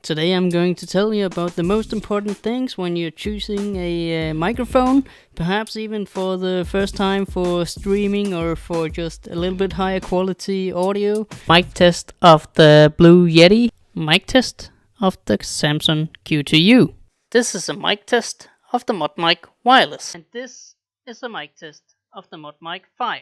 Today I'm going to tell you about the most important things when you're choosing a microphone, perhaps even for the first time for streaming or for just a little bit higher quality audio. Mic test of the Blue Yeti, mic test of the Samson Q2U. This is a mic test of the Modmic Wireless, and this is a mic test of the Modmic 5.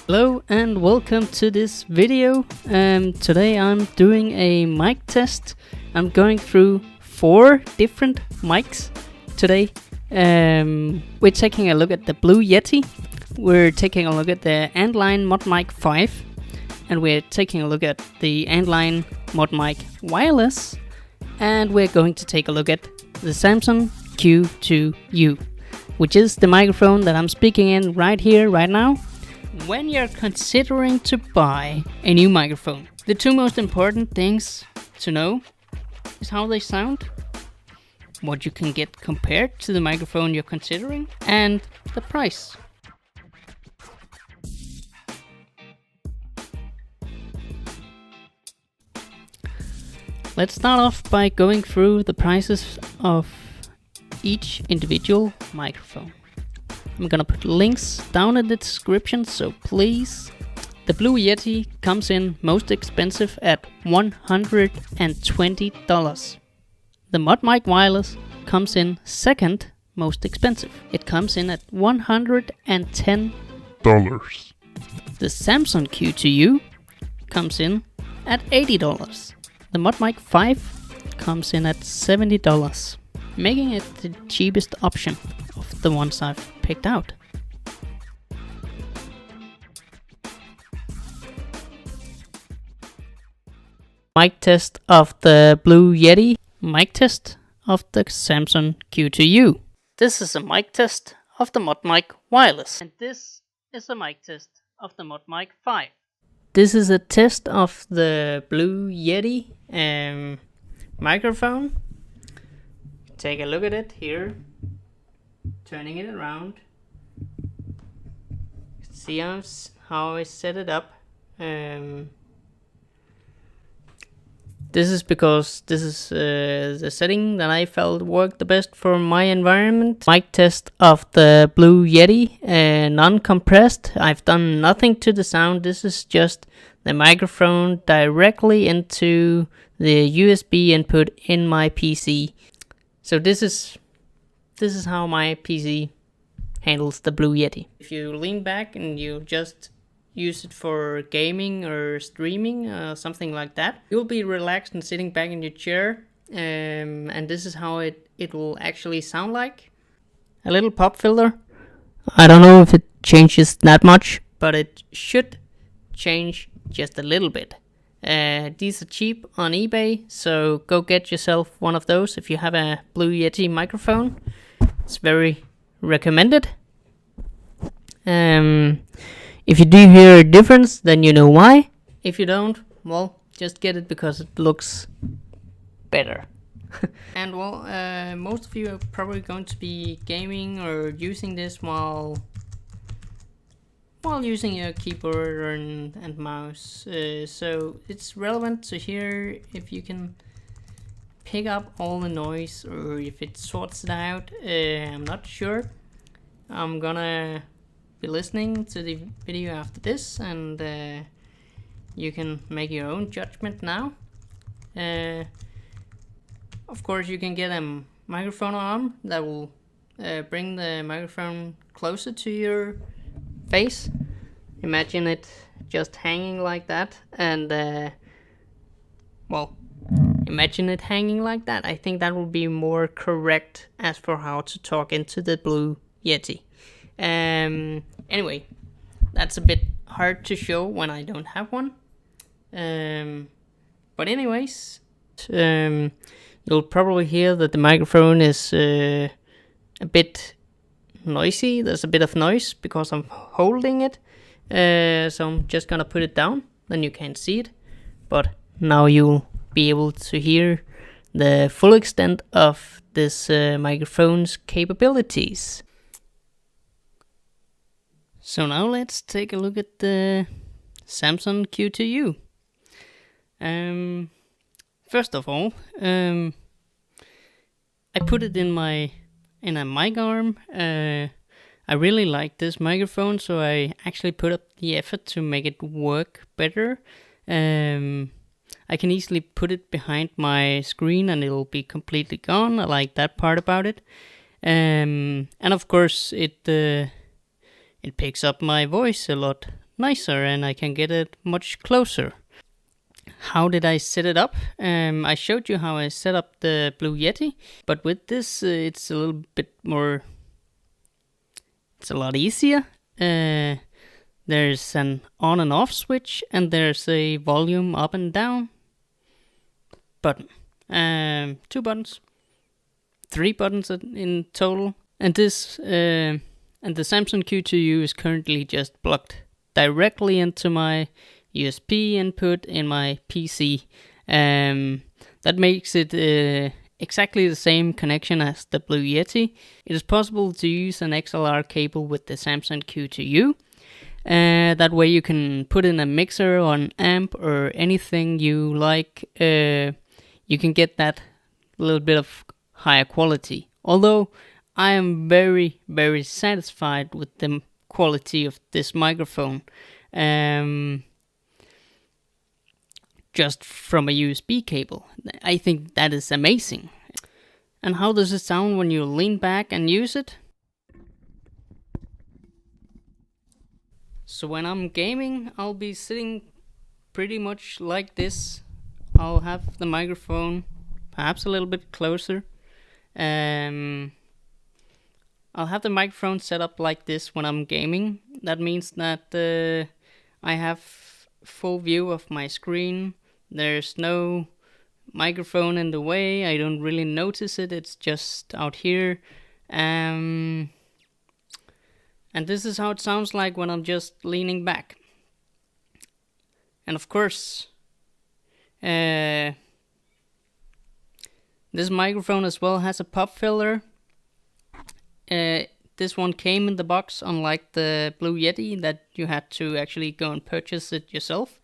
Hello and welcome to this video. Today I'm doing a mic test. I'm going through 4 different mics today. We're taking a look at the Blue Yeti. We're taking a look at the Antlion Modmic 5. And we're taking a look at the Antlion Modmic Wireless. And we're going to take a look at the Samson Q2U, which is the microphone that I'm speaking in right here, right now. When you're considering to buy a new microphone, the 2 most important things to know is how they sound, what you can get compared to the microphone you're considering, and the price. Let's start off by going through the prices of each individual microphone. I'm gonna put links down in the description, so please. The Blue Yeti comes in most expensive at $120. The Modmic Wireless comes in second most expensive. It comes in at $110. The Samson Q2U comes in at $80. The Modmic 5 comes in at $70, making it the cheapest option of the ones I've picked out. Mic test of the Blue Yeti, mic test of the Samson Q2U. This is a mic test of the Modmic Wireless, and this is a mic test of the Modmic 5. This is a test of the Blue Yeti microphone. Take a look at it here. Turning it around. See how I set it up. This is because this is the setting that I felt worked the best for my environment. Mic test of the Blue Yeti, non-compressed. I've done nothing to the sound. This is just the microphone directly into the USB input in my PC. So this is how my PC handles the Blue Yeti. If you lean back and you just use it for gaming or streaming, something like that, you'll be relaxed and sitting back in your chair. And this is how it will actually sound like. A little pop filter. I don't know if it changes that much, but it should change just a little bit. These are cheap on eBay, so go get yourself one of those if you have a Blue Yeti microphone. It's very recommended. If you do hear a difference, then you know why. If you don't, well, just get it because it looks better. And well, most of you are probably going to be gaming or using this while using your keyboard and mouse. So it's relevant to hear if you can pick up all the noise or if it sorts it out. I'm not sure. I'm gonna be listening to the video after this, and you can make your own judgment now. Of course, you can get a microphone arm that will bring the microphone closer to your face. Imagine it just hanging like that, and imagine it hanging like that. I think that will be more correct as for how to talk into the Blue Yeti. Anyway, that's a bit hard to show when I don't have one. But anyways, you'll probably hear that the microphone is a bit noisy. There's a bit of noise because I'm holding it. So I'm just gonna put it down, then you can't see it. But now you'll be able to hear the full extent of this microphone's capabilities. So now let's take a look at the Samson Q2U. First of all, I put it in a mic arm. I really like this microphone, so I actually put up the effort to make it work better. I can easily put it behind my screen and it'll be completely gone. I like that part about it. And of course it picks up my voice a lot nicer and I can get it much closer. How did I set it up? I showed you how I set up the Blue Yeti, but with this it's a little bit more, it's a lot easier. There's an on and off switch and there's a volume up and down button. 2 buttons, 3 buttons in total, and this and the Samson Q2U is currently just plugged directly into my USB input in my PC. That makes it exactly the same connection as the Blue Yeti. It is possible to use an XLR cable with the Samson Q2U. That way you can put in a mixer or an amp or anything you like. You can get that little bit of higher quality. Although I am very, very satisfied with the quality of this microphone. Just from a USB cable. I think that is amazing. And how does it sound when you lean back and use it? So when I'm gaming, I'll be sitting pretty much like this. I'll have the microphone perhaps a little bit closer. I'll have the microphone set up like this when I'm gaming. That means that I have full view of my screen. There's no microphone in the way. I don't really notice it. It's just out here. And this is how it sounds like when I'm just leaning back. And of course, this microphone as well has a pop filler. This one came in the box, unlike the Blue Yeti that you had to actually go and purchase it yourself.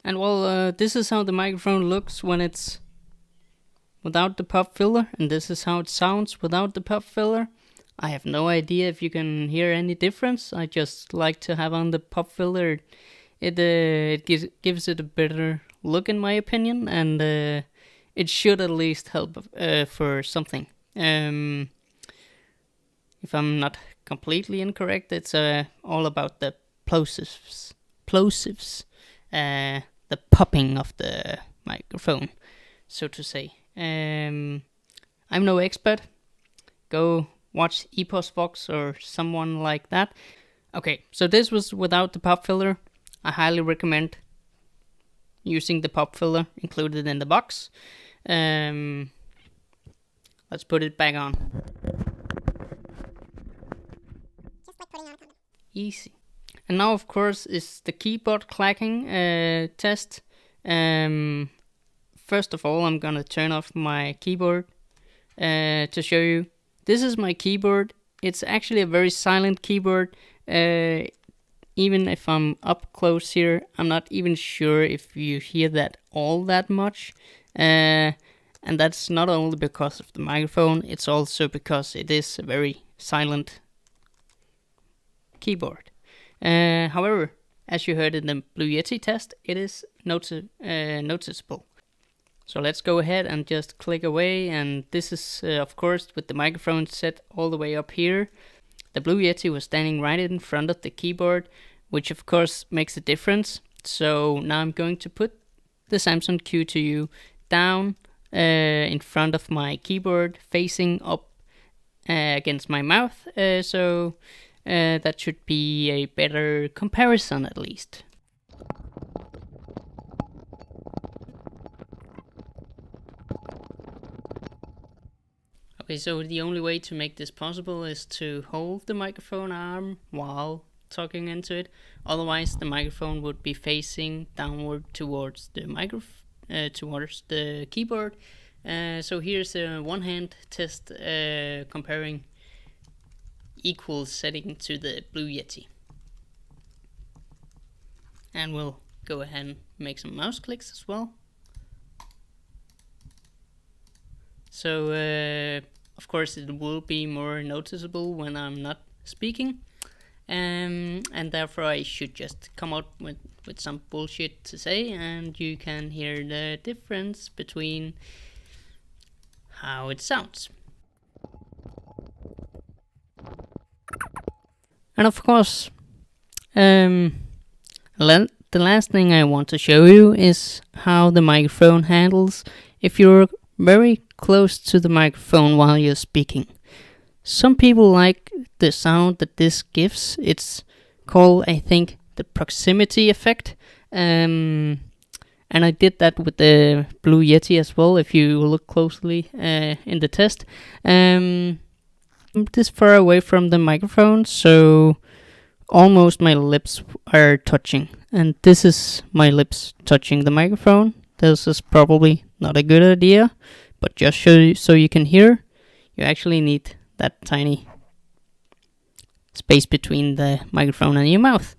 And well, this is how the microphone looks when it's without the pop filler, and this is how it sounds without the pop filler. I have no idea if you can hear any difference. I just like to have on the pop filler. It gives it a better look in my opinion, and it should at least help for something. If I'm not completely incorrect, it's all about the plosives. The popping of the microphone, so to say. I'm no expert. Go watch Epos Vox or someone like that. Okay, so this was without the pop filler. I highly recommend using the pop filler included in the box. Let's put it back on. Just like putting on a condom. Easy. And now, of course, is the keyboard clacking test. First of all, I'm gonna turn off my keyboard to show you. This is my keyboard. It's actually a very silent keyboard. Even if I'm up close here, I'm not even sure if you hear that all that much. And that's not only because of the microphone, it's also because it is a very silent keyboard. However, as you heard in the Blue Yeti test, it is noticeable. So let's go ahead and just click away, and this is of course with the microphone set all the way up here. The Blue Yeti was standing right in front of the keyboard, which of course makes a difference. So now I'm going to put the Samson Q2U down in front of my keyboard, facing up against my mouth, so that should be a better comparison at least. Okay, so the only way to make this possible is to hold the microphone arm while talking into it. Otherwise the microphone would be facing downward towards the towards the keyboard. So here's a one-hand test comparing equal setting to the Blue Yeti. And we'll go ahead and make some mouse clicks as well. So of course it will be more noticeable when I'm not speaking, and therefore I should just come out with some bullshit to say, and you can hear the difference between how it sounds. And of course, the last thing I want to show you is how the microphone handles if you're very close to the microphone while you're speaking. Some people like the sound that this gives. It's called, I think, the proximity effect. And I did that with the Blue Yeti as well, if you look closely in the test. I'm this far away from the microphone, so almost my lips are touching. And this is my lips touching the microphone. This is probably not a good idea, but just so you can hear, you actually need that tiny space between the microphone and your mouth.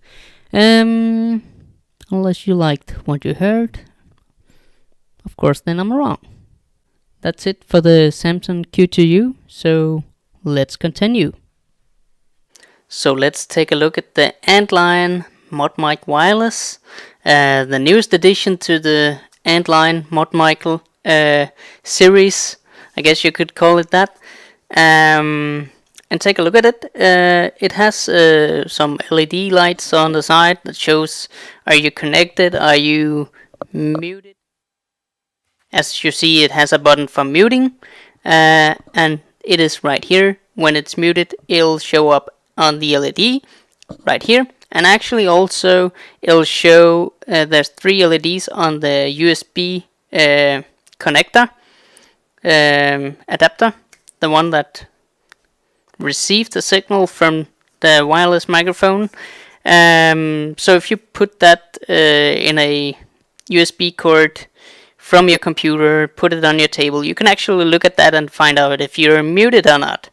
Unless you liked what you heard, of course, then I'm wrong. That's it for the Samson Q2U, so let's continue. So let's take a look at the Antlion Modmic Wireless, the newest addition to the Antlion Modmic series, I guess you could call it that. And take a look at it. It has some LED lights on the side that shows, are you connected, are you muted. As you see, it has a button for muting, and it is right here. When it's muted, it'll show up on the LED right here. And actually also it'll show there's 3 LEDs on the USB connector adapter, the one that received the signal from the wireless microphone. So if you put that in a USB cord from your computer, put it on your table, you can actually look at that and find out if you're muted or not.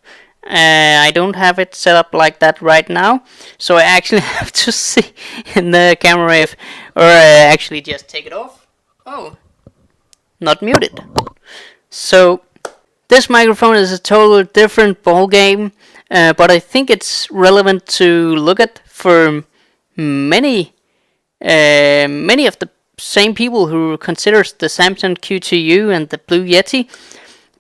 I don't have it set up like that right now, so I actually have to see in the camera if, or actually just take it off. Oh, not muted. So this microphone is a totally different ball game, but I think it's relevant to look at for many of the same people who considers the Samson Q2U and the Blue Yeti,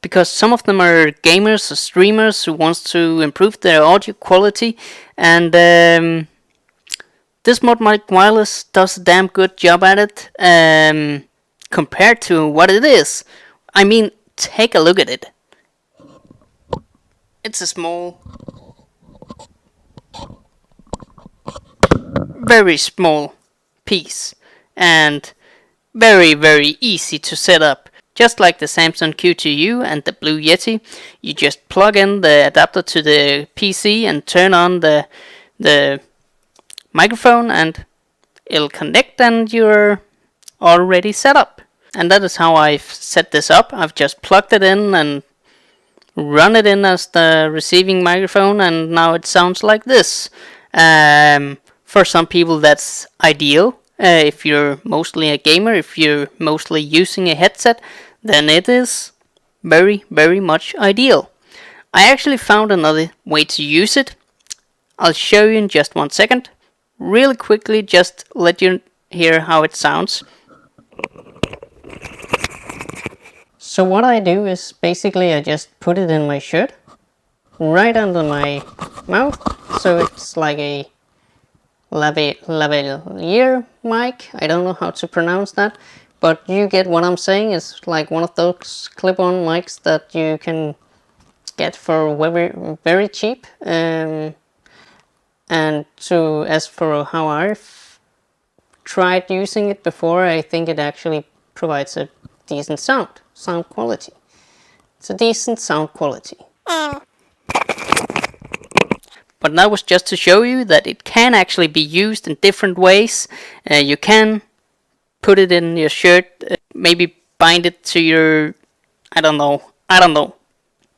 because some of them are gamers or streamers who wants to improve their audio quality, and this Modmic Wireless does a damn good job at it compared to what it is. I mean, take a look at it. It's a small, very small piece, and very, very easy to set up. Just like the Samson Q2U and the Blue Yeti, you just plug in the adapter to the PC and turn on the microphone, and it'll connect, and you're already set up. And that is how I've set this up. I've just plugged it in and run it in as the receiving microphone, and now it sounds like this. For some people that's ideal. If you're mostly a gamer, if you're mostly using a headset, then it is very, very much ideal. I actually found another way to use it. I'll show you in just 1 second. Really quickly, just let you hear how it sounds. So what I do is basically I just put it in my shirt, right under my mouth, so it's like a lavalier mic. I don't know how to pronounce that, but you get what I'm saying. It's like one of those clip-on mics that you can get for very, very cheap. And so as for how I've tried using it before, I think it actually provides a decent sound quality. It's a decent sound quality. But that was just to show you that it can actually be used in different ways. You can put it in your shirt maybe bind it to your, I don't know,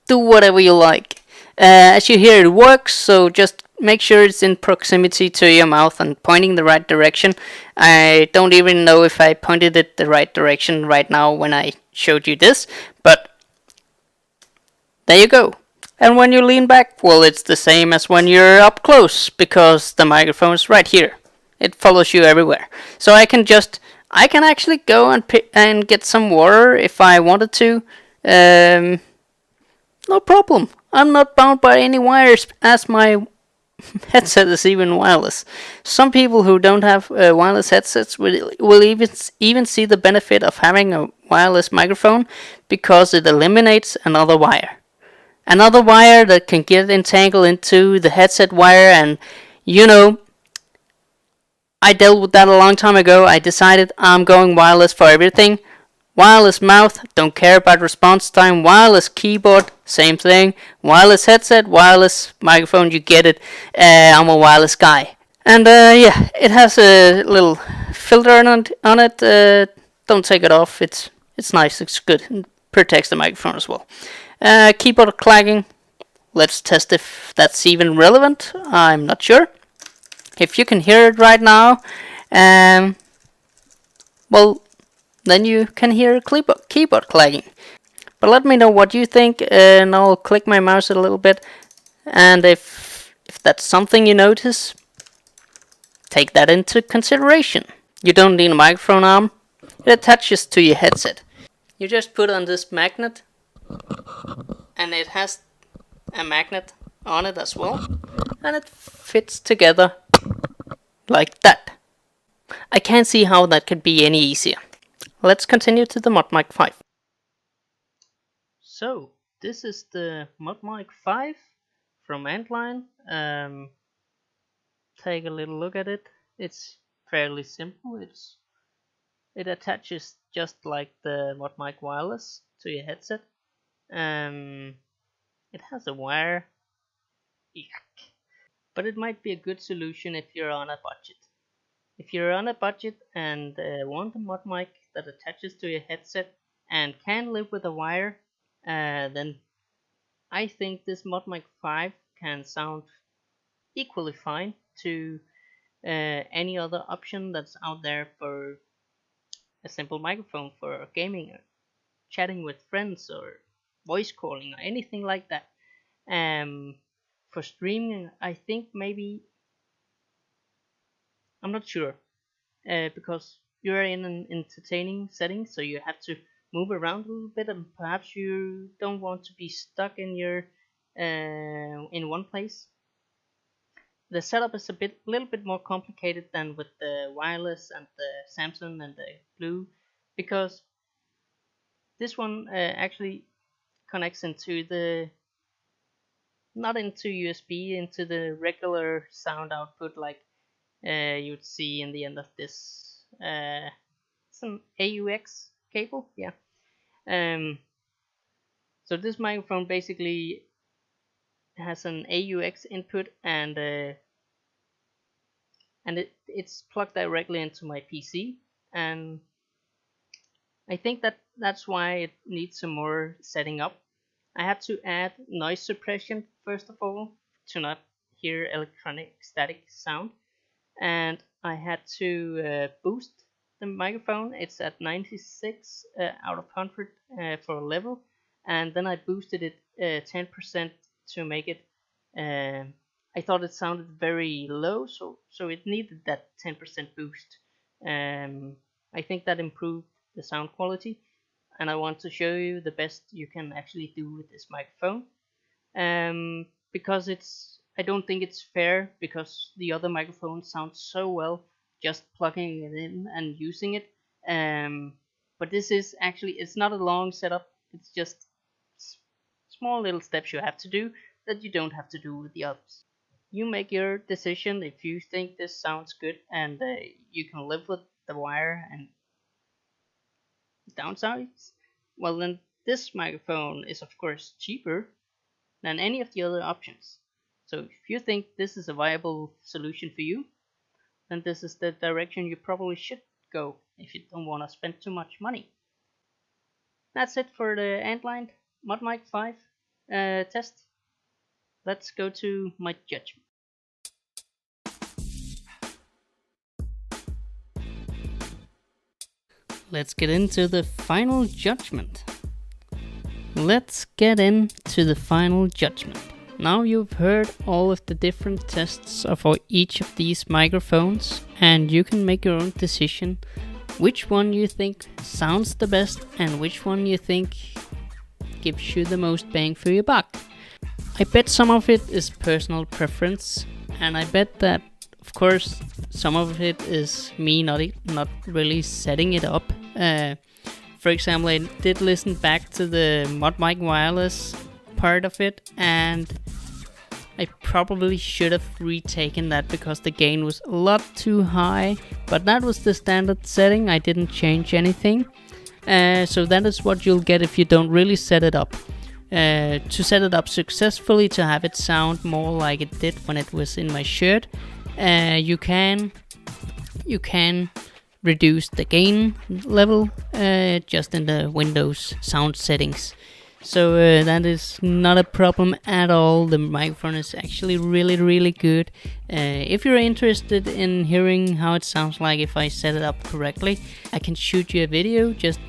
do whatever you like. As you hear, it works, so just make sure it's in proximity to your mouth and pointing the right direction. I don't even know if I pointed it the right direction right now when I showed you this, but there you go. And when you lean back, well, it's the same as when you're up close, because the microphone's right here. It follows you everywhere. So I can actually go and get some water if I wanted to. No problem. I'm not bound by any wires, as my headset is even wireless. Some people who don't have wireless headsets will even see the benefit of having a wireless microphone, because it eliminates another wire. Another wire that can get entangled into the headset wire, and you know, I dealt with that a long time ago. I decided I'm going wireless for everything. Wireless mouth, don't care about response time. Wireless keyboard, same thing. Wireless headset, wireless microphone, you get it. I'm a wireless guy. And yeah, it has a little filter on it. Don't take it off. It's nice. It's good. It protects the microphone as well. Keyboard clacking. Let's test if that's even relevant. I'm not sure. If you can hear it right now, well, then you can hear keyboard clacking. But let me know what you think, and I'll click my mouse a little bit. And if that's something you notice, take that into consideration. You don't need a microphone arm. It attaches to your headset. You just put on this magnet, and it has a magnet on it as well, and it fits together like that. I can't see how that could be any easier. Let's continue to the Modmic 5. So, this is the Modmic 5 from Antlion. Take a little look at it. It's fairly simple. It attaches just like the Modmic Wireless to your headset. It has a wire. Yuck. But it might be a good solution if you're on a budget. If you're on a budget and want a Modmic that attaches to your headset and can live with a wire, then I think this Modmic 5 can sound equally fine to any other option that's out there for a simple microphone for gaming or chatting with friends or voice calling or anything like that. For streaming, I think maybe, I'm not sure, because you're in an entertaining setting, so you have to move around a little bit, and perhaps you don't want to be stuck in your in one place. The setup is little bit more complicated than with the wireless and the Samsung and the Blue, because this one actually connects into not into USB, into the regular sound output like you'd see in the end of this. Some AUX cable, yeah. So this microphone basically has an AUX input, and it's plugged directly into my PC, and I think that's why it needs some more setting up. I had to add noise suppression first of all to not hear electronic static sound, and I had to boost the microphone. It's at 96 out of 100 for level, and then I boosted it 10% to make it. I thought it sounded very low, so it needed that 10% boost. I think that improved the sound quality, and I want to show you the best you can actually do with this microphone. Because I don't think it's fair, because the other microphone sounds so well just plugging it in and using it. But this is actually, it's not a long setup. It's just small little steps you have to do that you don't have to do with the others. You make your decision. If you think this sounds good and you can live with the wire and downsides, well, then this microphone is of course cheaper than any of the other options. So if you think this is a viable solution for you, then this is the direction you probably should go if you don't want to spend too much money. that's it for the Antlion Modmic 5 test. Let's go to my judgment. Let's get into the final judgment. Now you've heard all of the different tests for each of these microphones, and you can make your own decision which one you think sounds the best and which one you think gives you the most bang for your buck. I bet some of it is personal preference, and I bet that, of course, some of it is me not really setting it up. For example, I did listen back to the Modmic Wireless part of it, and I probably should have retaken that because the gain was a lot too high, but that was the standard setting. I didn't change anything. So that is what you'll get if you don't really set it up. To set it up successfully, to have it sound more like it did when it was in my shirt, you can reduce the gain level just in the Windows sound settings. So that is not a problem at all. The microphone is actually really good. If you're interested in hearing how it sounds like if I set it up correctly, I can shoot you a video. Just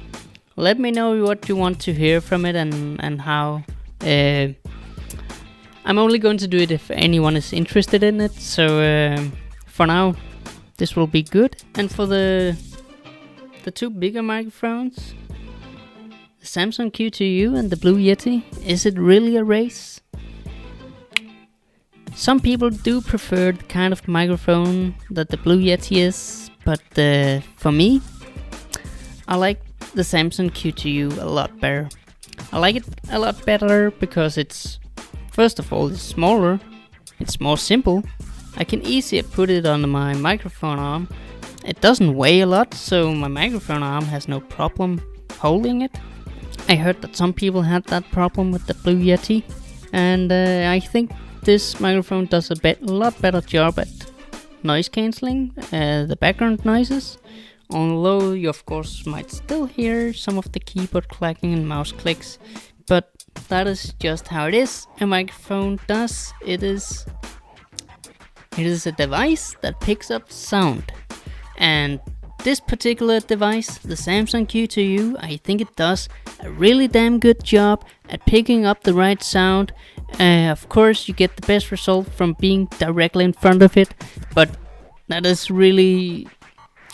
let me know what you want to hear from it and how. I'm only going to do it if anyone is interested in it. So for now, this will be good. And for the two bigger microphones, the Samson Q2U and the Blue Yeti, is it really a race? Some people do prefer the kind of microphone that the Blue Yeti is, but for me, I like the Samson Q2U a lot better. I like it a lot better because it's, first of all, it's smaller, it's more simple. I can easily put it on my microphone arm. It doesn't weigh a lot, so my microphone arm has no problem holding it. I heard that some people had that problem with the Blue Yeti, and I think this microphone does a lot better job at noise cancelling the background noises, although you of course might still hear some of the keyboard clacking and mouse clicks, but that is just how it is. A microphone does. It is a device that picks up sound, and this particular device, the Samson Q2U, I think it does a really damn good job at picking up the right sound. Of course, you get the best result from being directly in front of it, but that is really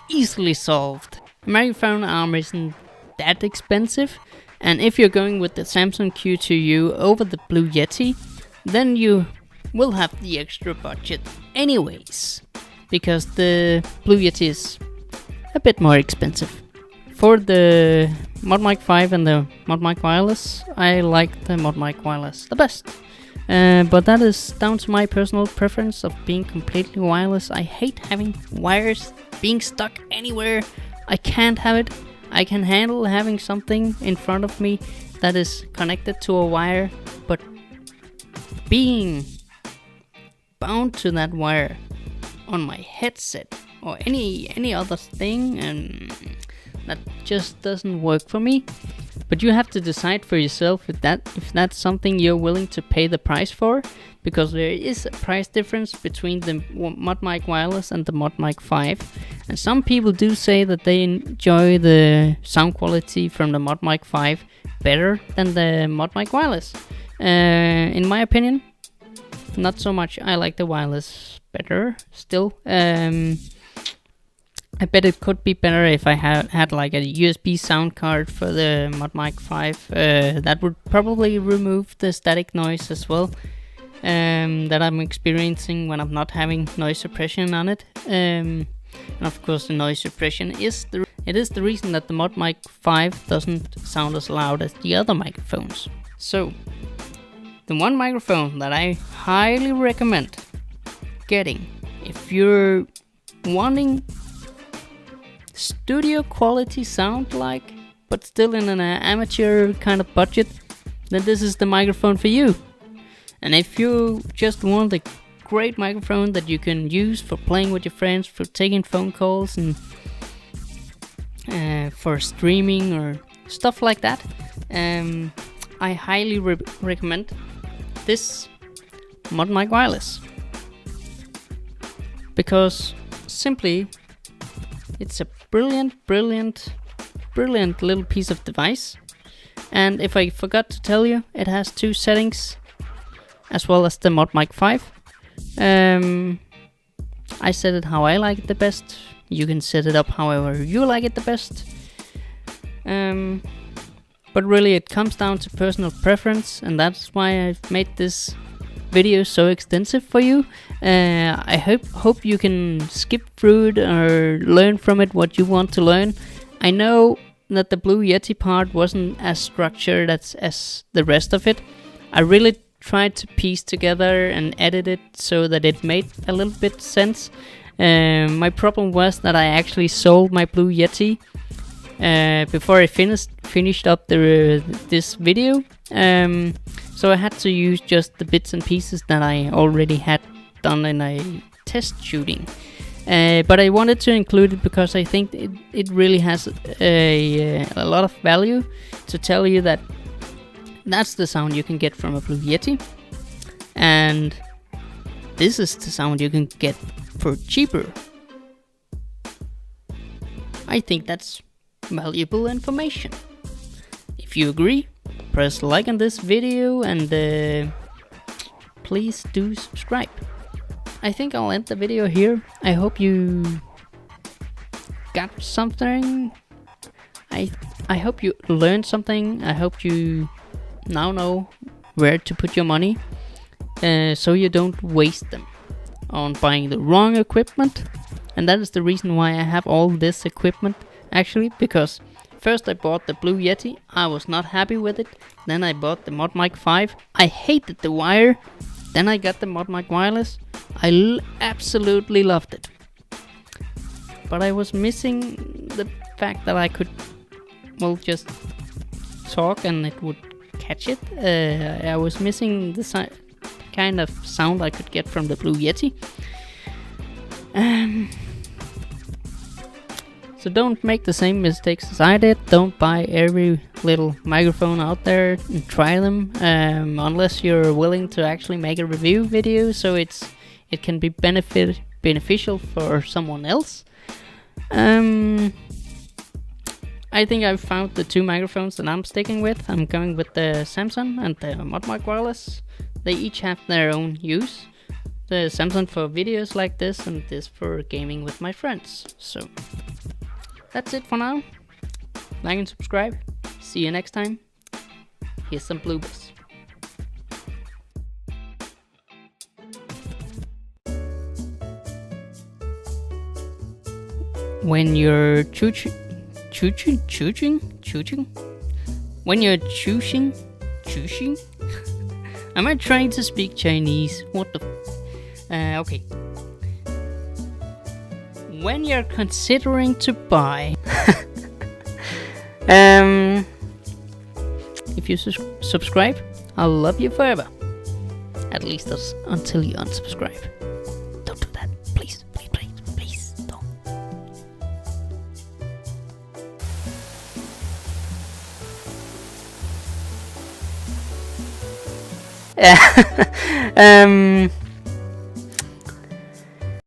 easily solved. The microphone arm isn't that expensive, and if you're going with the Samson Q2U over the Blue Yeti, then you will have the extra budget anyways, because the Blue Yeti is a bit more expensive. For the Modmic 5 and the Modmic Wireless, I like the Modmic Wireless the best. But that is down to my personal preference of being completely wireless. I hate having wires being stuck anywhere. I can't have it. I can handle having something in front of me that is connected to a wire, but being bound to that wire on my headset or any other thing, and that just doesn't work for me. But you have to decide for yourself if that's something you're willing to pay the price for, because there is a price difference between the Modmic Wireless and the Modmic 5, and some people do say that they enjoy the sound quality from the Modmic 5 better than the Modmic Wireless. In my opinion, not so much. I like the wireless better still. I bet it could be better if I had like a USB sound card for the Modmic 5. That would probably remove the static noise as well that I'm experiencing when I'm not having noise suppression on it. And of course, the noise suppression is the reason that the Modmic 5 doesn't sound as loud as the other microphones. So, the one microphone that I highly recommend getting if you're wanting studio quality sound but still in an amateur kind of budget, then this is the microphone for you. And if you just want a great microphone that you can use for playing with your friends, for taking phone calls, and for streaming or stuff like that, I highly recommend this Modmic Wireless, because simply it's a brilliant little piece of device. And if I forgot to tell you, it has 2 settings as well as the Modmic 5. I set it how I like it the best. You can set it up however you like it the best. But really it comes down to personal preference, and that's why I've made this video so extensive for you. I hope you can skip through it or learn from it what you want to learn. I know that the Blue Yeti part wasn't as structured as the rest of it. I really tried to piece together and edit it so that it made a little bit sense. My problem was that I actually sold my Blue Yeti before I finished up this video. So I had to use just the bits and pieces that I already had done in a test shooting. But I wanted to include it because I think it really has a lot of value to tell you that that's the sound you can get from a Blue Yeti, and this is the sound you can get for cheaper. I think that's valuable information. If you agree, press like on this video and please do subscribe. I think I'll end the video here. I hope you got something. I hope you learned something. I hope you now know where to put your money, so you don't waste them on buying the wrong equipment. And that is the reason why I have all this equipment, actually, because first I bought the Blue Yeti, I was not happy with it. Then I bought the Modmic 5, I hated the wire. Then I got the Modmic Wireless, I absolutely loved it. But I was missing the fact that I could, well, just talk and it would catch it. I was missing the kind of sound I could get from the Blue Yeti. So don't make the same mistakes as I did. Don't buy every little microphone out there and try them, unless you're willing to actually make a review video so it can be beneficial for someone else. I think I've found the 2 microphones that I'm sticking with. I'm going with the Samson and the Modmic Wireless. They each have their own use. The Samson for videos like this, and this for gaming with my friends. So that's it for now. Like and subscribe. See you next time. Here's some bloopers. When you're choosing, when you're choosing, am I trying to speak Chinese? What the okay. When you're considering to buy if you subscribe, I'll love you forever. At least until you unsubscribe. Don't do that, please don't.